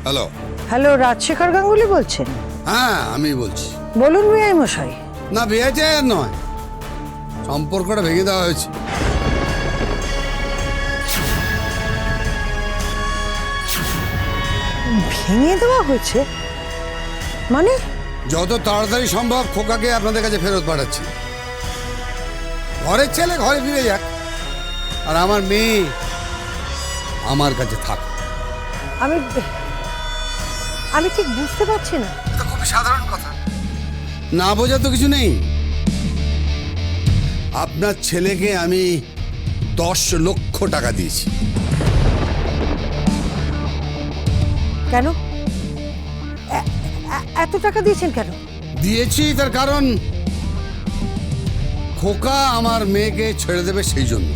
Hello. Hello, Rajshekhar Ganguly বলছেন? হ্যাঁ, আমি বলছি। বলুন বিআই মশাই। না, বিয়েছে নয়, সম্পর্কটা ভেঙে দেওয়া হয়েছে। ভেঙে দেওয়া হয়েছে মানে? যত তাড়াতাড়ি সম্ভব খোকাকে আপনাদের কাছে ফেরত পাঠাচ্ছি। ঘরের ছেলে ঘরে ফিরে যাক, আর আমার মেয়ে আমার কাছে থাক। আমি আমি ঠিক বুঝতে পারছি না। এটা খুবই সাধারণ কথা, না বোঝা তো কিছু নেই। আপনার ছেলেকে আমি 10 লক্ষ টাকা দিয়েছি। কেন এত টাকা দিয়েছেন কেন? দিয়েছি তার কারণ খোকা আমার মেয়েকে ছেড়ে দেবে সেই জন্য।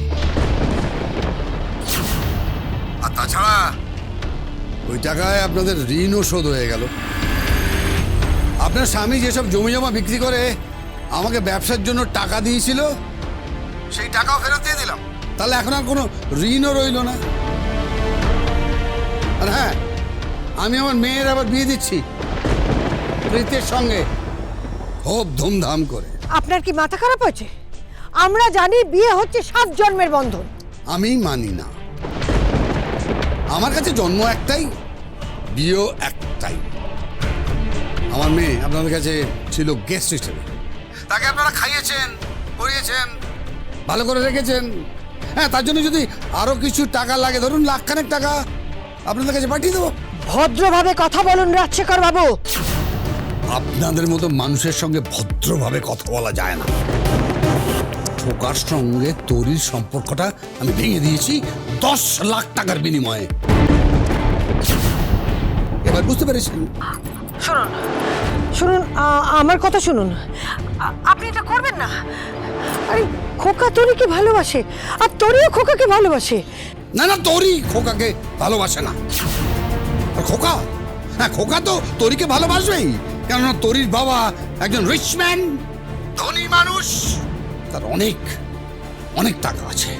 আর তাছাড়া ওই টাকায় আপনাদের ঋণও শোধ হয়ে গেল। আপনার স্বামী যেসব জমি জমা বিক্রি করে আমাকে ব্যবসার জন্য টাকা দিয়েছিল, সেই টাকাও ফেরত দিয়ে দিলাম। তাহলে এখন আর কোনো ঋণও রইল না। আর হ্যাঁ, আমি আমার মেয়ের আবার বিয়ে দিচ্ছি প্রীতের সঙ্গে, খুব ধুমধাম করে। আপনার কি মাথা খারাপ হয়েছে? আমরা জানি বিয়ে হচ্ছে 7 জন্মের বন্ধন। আমি মানি না। আমার কাছে জন্ম একটাই, বিয়েও একটাই। আমার মেয়ে আপনাদের কাছে ছিল গেস্ট হিসেবে। তাকে আপনারা খাইয়েছেন, পরিয়েছেন, ভালো করে রেখেছেন। হ্যাঁ, তার জন্য যদি আরো কিছু টাকা লাগে, ধরুন লাখখানেক টাকা, আপনাদের কাছে পাঠিয়ে দেবো। ভদ্রভাবে কথা বলুন রাজশেখর বাবু। আপনাদের মতো মানুষের সঙ্গে ভদ্রভাবে কথা বলা যায় না। খোকার সঙ্গে তরির সম্পর্কটা আমি ভেঙে দিয়েছি 10 লাখ টাকার বিনিময়ে। এবার বুঝতে পেরেছেন? শুনুন শুনুন, আমার কথা শুনুন। আপনি এটা করবেন না। আরে খোকা তরিকে ভালোবাসে, আর তরিও খোকাকে ভালোবাসে। না না, তরি খোকাকে ভালোবাসে না। আর খোকা, হ্যাঁ খোকা তো তরিকে ভালোবাসবেই, কেননা তরির বাবা একজন রিচম্যান, ধনী মানুষ, তার অনেক অনেক টাকা আছে।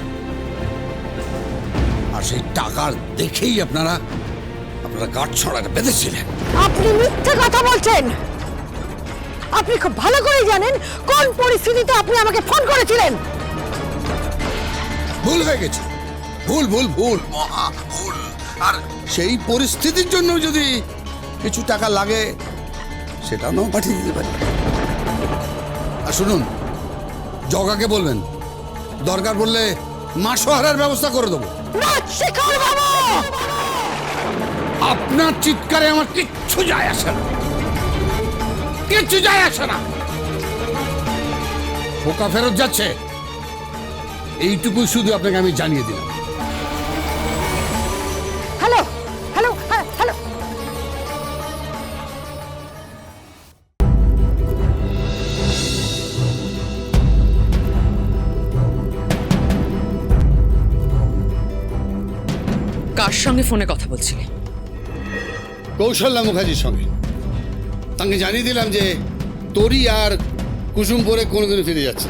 আর সেই টাকার দেখেই আপনারা গাঁট ছড়াটা বেঁধেছিলেন। আপনি মিথ্যে কথা বলছেন। আপনি খুব ভালো করে জানেন কোন পরিস্থিতিতে আপনি আমাকে ফোন করেছিলেন। ভুল হয়ে গেছে, ভুল ভুল ভুল, মহা ভুল। আর সেই পরিস্থিতির জন্য যদি কিছু টাকা লাগে, সেটা নাও পাঠিয়ে দিতে পারি। আর শুনুন, জগাকে বলবেন, দরকার পড়লে মাসোহারার ব্যবস্থা করে দেবো। রাজশেখর বাবু, আপনার চিৎকারে আমার কিচ্ছু যায় আসে না, কিচ্ছু যায় আসে না। খোকা ফেরত যাচ্ছে, এইটুকুই শুধু আপনাকে আমি জানিয়ে দিলাম। Hello hello hello. কার সঙ্গে ফোনে কথা বলছিলে? কৌশল্যা মুখার্জির সঙ্গে। তাকে জানিয়ে দিলাম যে তরি আর কুসুমপুরে কোনোদিন ফিরে যাচ্ছে।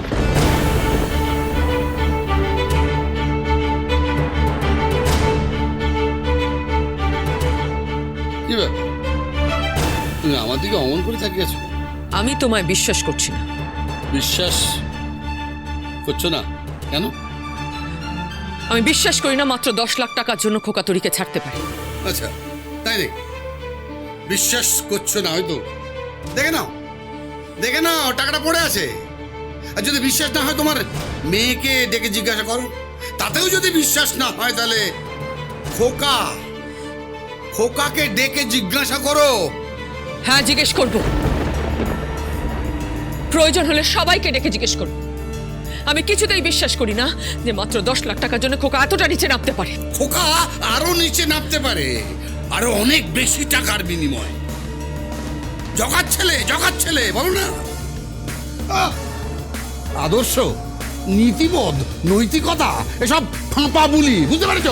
কি ব্যাপার, তুমি আমার দিকে অমন করে তাকিয়ে আছো? আমি তোমায় বিশ্বাস করছি না। বিশ্বাস করছো না কেন? আমি বিশ্বাস করি না মাত্র 10 লাখ টাকার জন্য খোকা তরিকে ছাড়তে পারি। আচ্ছা, তাই নাকি? বিশ্বাস করছো না হয়তো, দেখে নাও, দেখে নাও, টাকাটা পড়ে আছে। আর যদি বিশ্বাস না হয়, তোমার মেয়েকে ডেকে জিজ্ঞাসা করো। তাতেও যদি বিশ্বাস না হয়, তাহলে খোকাকে ডেকে জিজ্ঞাসা করো। হ্যাঁ, জিজ্ঞেস করব। প্রয়োজন হলে সবাইকে ডেকে জিজ্ঞেস করব। আমি কিছুতেই বিশ্বাস করি না যে মাত্র 10 লাখ টাকার জন্য খোকা এতটা নিচে নামতে পারে। খোকা আরো নিচে নামতে পারে, আরো অনেক বেশি টাকার বিনিময়। জগার ছেলে বলো না। আদর্শ, নীতিবোধ, নৈতিকতা এসব ফাঁপা বুলি, বুঝতে পেরেছো?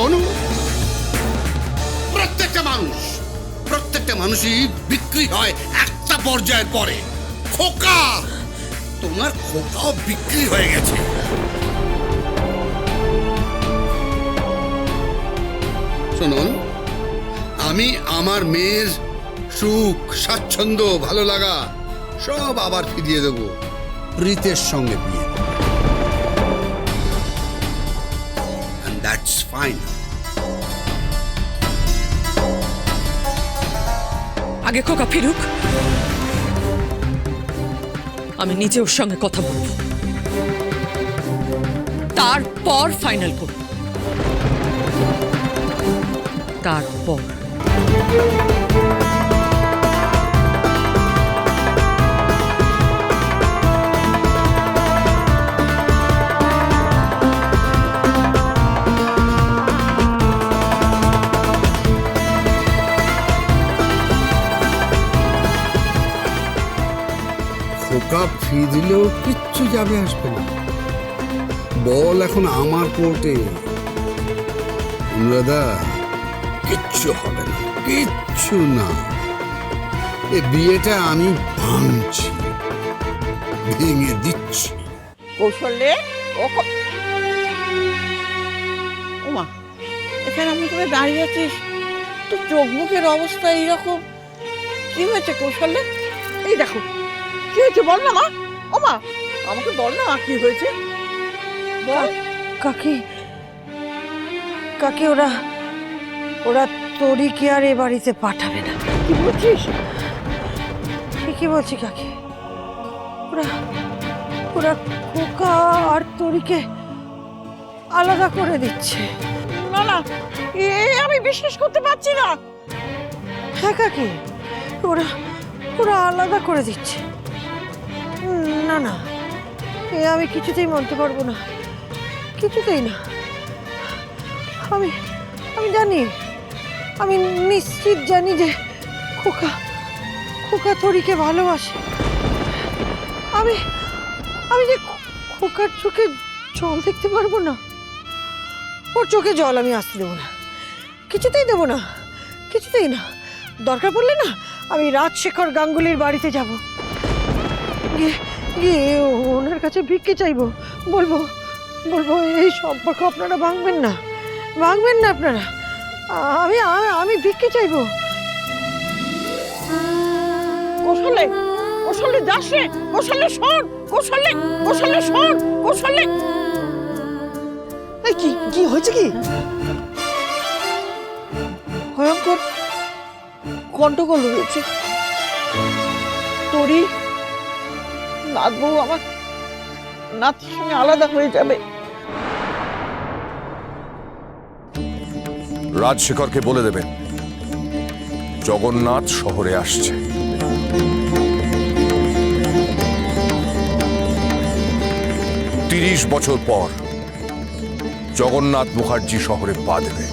প্রত্যেকটা মানুষই বিক্রি হয় একটা পর্যায়ের পরে। খোকা, তোমার খোকাও বিক্রি হয়ে গেছে। শুনুন, আমি আমি আমার মেয়ের সুখ স্বাচ্ছন্দ্য ভালো লাগা সব আবার ফিরিয়ে দেব প্রীতের সঙ্গে বিয়ে দেব। And that's fine. আগে খোকা ফিরুক, আমি নিজে ওর সঙ্গে কথা বলবো, তারপর ফাইনাল করব। তারপর খোকা ফি দিলেও কিচ্ছু যাবে আসবে না। বল এখন আমার কোর্টে। অনুরাধা, কিচ্ছু হবে না, কিচ্ছু না। এ বিয়েটা আমি ভাঙছি, ভেঙে দিচ্ছি। কৌশলে ওমা, এখানে আমি তোকে দাঁড়িয়ে আছিস, তোর চোখ মুখের অবস্থা এইরকম, কি হয়েছে কৌশলে? এই দেখো কি হয়েছে, বল না মা। ওমা, আমাকে বল না কি হয়েছে, বল। কাকি কাকি ওরা ওরা তরিকে আর এ বাড়িতে পাঠাবে না। কি বলছিস? ঠিকই বলছি কাকি, ওরা ওরা খোকা আর তরিকে আলাদা করে দিচ্ছে। না না, এ আমি বিশ্বাস করতে পারছি না। হ্যাঁ কাকি, ওরা ওরা আলাদা করে দিচ্ছে। না না, এ আমি কিছুতেই মানতে পারবো না, কিছুতেই না। আমি আমি জানি, আমি নিশ্চিত জানি যে খোকা খোকা তরিকে ভালোবাসে। আমি আমি যে খোকার চোখে জল দেখতে পারবো না, ওর চোখে জল আমি আসতে দেবো না, কিছুতেই দেবো না, কিছুতেই না। দরকার পড়লে না আমি রাজশেখর গাঙ্গুলির বাড়িতে যাব, গিয়ে গিয়ে ওনার কাছে ভিক্ষে চাইবো, বলবো বলবো এই সম্পর্ক আপনারা ভাঙবেন না, ভাঙবেন না আপনারা। আমি আমি ভিক্ষে চাইবো। কৌশলে কৌশলে যাস রে, কৌশলে শোন, কৌশলে কৌশলে শোন, কৌশলে। এই কি কি হয়েছে? কি ভয়ঙ্কর গন্ডগোল হয়েছে। তোরই নাতবউ আমার নাতির সঙ্গে আলাদা হয়ে যাবে। রাজশেখরকে বলে দেবেন জগন্নাথ শহরে আসছে। 30 বছর পর জগন্নাথ মুখার্জি শহরে পা দেবে।